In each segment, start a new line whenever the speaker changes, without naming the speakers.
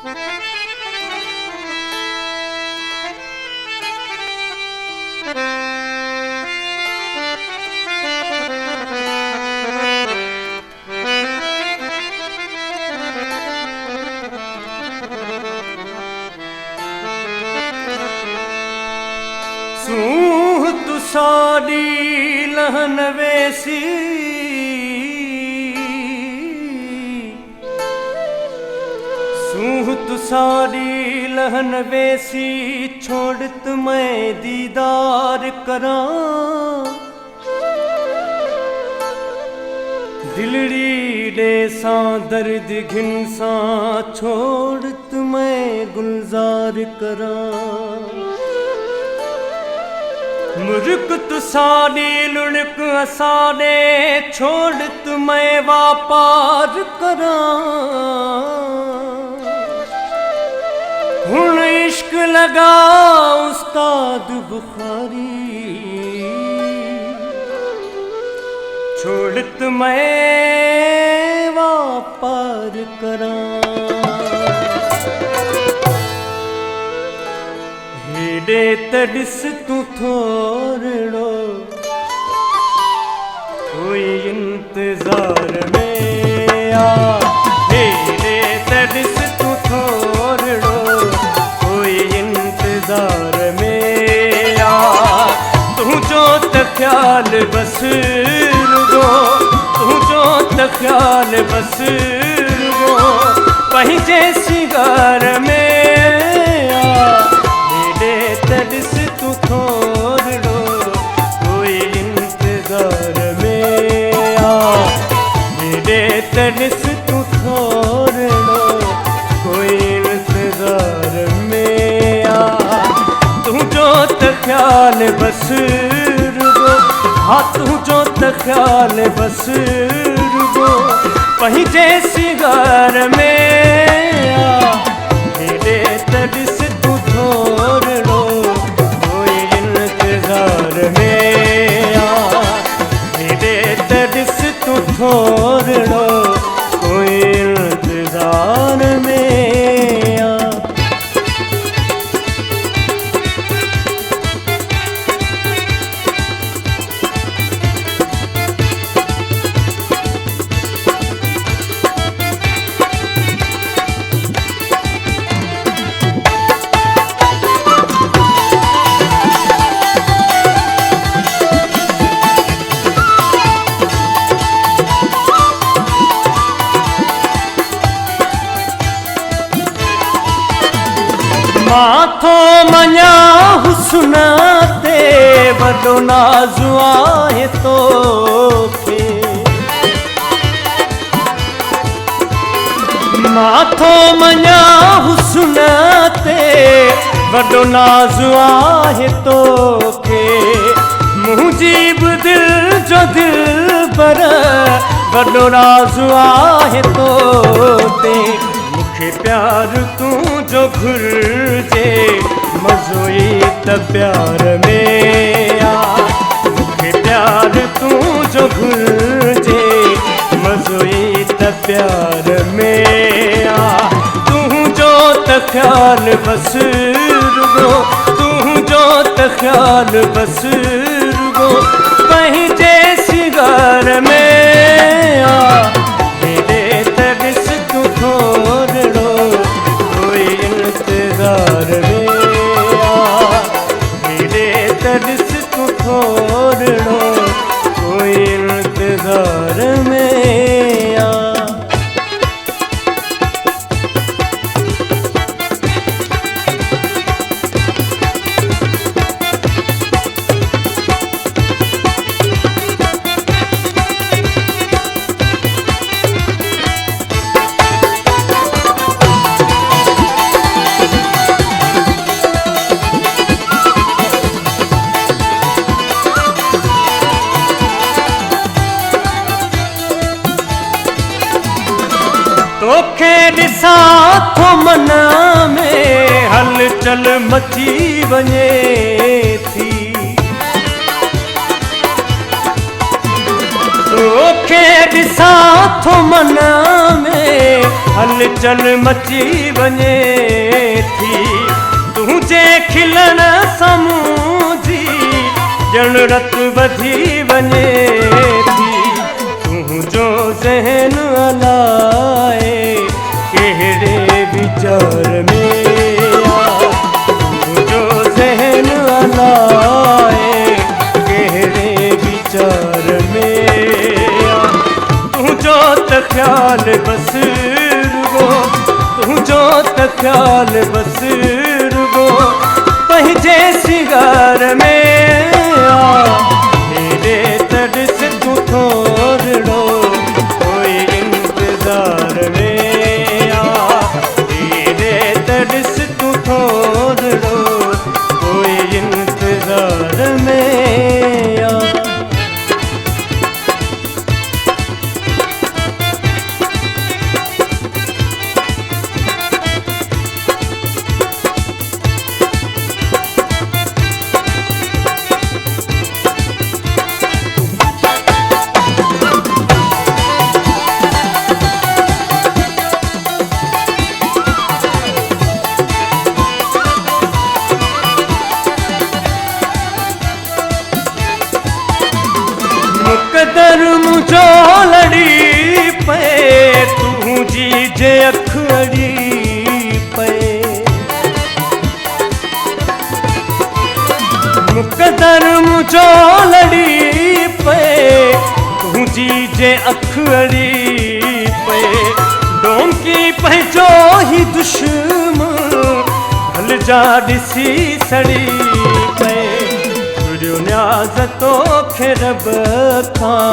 सूह तु साड़ी लहन वेसी सूह तु साड़ी लहन वेसी छोड़त मैं दीदार करा दिलड़ी डे सा दर्द घिनसा छोड़त मैं गुलजार करा मुरुक तु साड़ी लुढ़क असाने छोड़त मैं वापार करा हुण इश्क लगा उस्ताद बुखारी छोड़त मैं वापार करा हेडे तड़िस तू थोड़ो कोई इंतजार में आ हेडे तड़िस तू थोड़ो कोई इंतजार में आ तू जो ख्याल बस रुगो तू जो ख्याल बस रुगो वहीं जैसी घर में तड़िस तू थोड़ो कोई इंतजार में आ मेरे तड़िस तू थोड़ो कोई इंतजार में आ तू जो ख्याल बस रुगो हाँ तू जो ख्याल बस रुगो वहीं जैसी घर में आ मेरे तड़िस तू थोड़ो कोई इंतजार में आ मेरे तड़िस तू थोड़ो कोई इंतजार में आ माथो मञा हुस्न ते वॾो नाज़ु आहे तोखे माथो मञा हुस्न ते वॾो नाज़ु आहे तोखे मुंहिंजी बि दिलि जो दिलबर वॾो नाज़ु आहे तोते मूंखे प्यार तूं जो घुर्जे मज़ो ई त प्यार में आ मूंखे प्यार तूं जो घुर्जे मज़ो ई त प्यार में आ तूं जो ख्याल बस रुगो तूं जो ख्याल बस रुगो वहीं जैसी घर में आ मेरे तड़िस तू थोड़ो कोई इंतजार में आ मेरे तड़िस तू थोड़ो कोई इंतजार में आ तोखे ॾिसां थो मन में हलचल मची वञे थी तोखे ॾिसां थो मन में हलचल हलचल मची वञे थी तुंहिंजे खिलण साम्हूं जी ॼण रत वधी वञे थी तुंहिंजो ज़हन अलाए कहिड़े वीचार में तुंहिंजो ज़हन अलाए कहिड़े वीचार में तुंहिंजो त ख़्याल बसि रुगो तुंहिंजो त ख़्याल बसि रुगो पंहिंजे सिंगार में हेॾे त ॾिस तूं थोरो कोई इंतज़ार में हेॾे त ॾिस तूं थोरो कोई इंतज़ार में मुक़दर मुझो लड़ी पे तुंहिंजी जे अख अड़ी पे मुक़दर मुझो लड़ी पे तुंहिंजी जे अख अड़ी पे डोंकी पंहिंजो ई दुश्मन भल जा ॾिसी सड़ी पे न्याज़ तोखे रब खां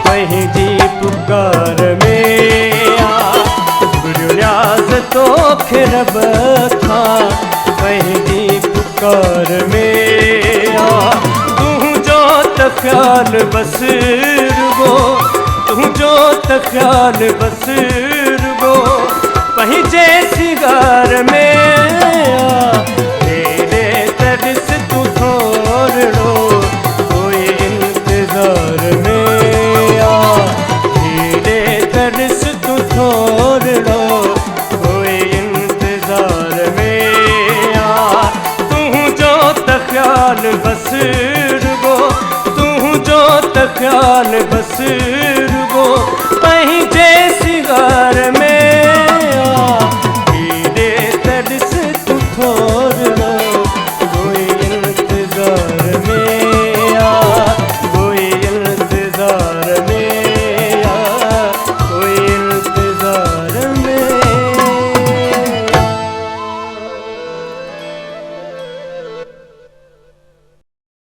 पंहिंजी पुकार में न्याज़ तोखे रब खां पंहिंजी पुकार में तुंहिंजो त ख़्याल बसि रुगो तुंहिंजो त ख़्याल बसि रुगो पंहिंजे सिंगार में हेॾे त ॾिस तूं थोरो कोई इंतज़ार में हेॾे त ॾिस तूं थोरो कोई इंतज़ार में तुंहिंजो त ख़्याल बसि रुगो तुंहिंजो त ख़्याल बसि रुगो पंहिंजे सिंगार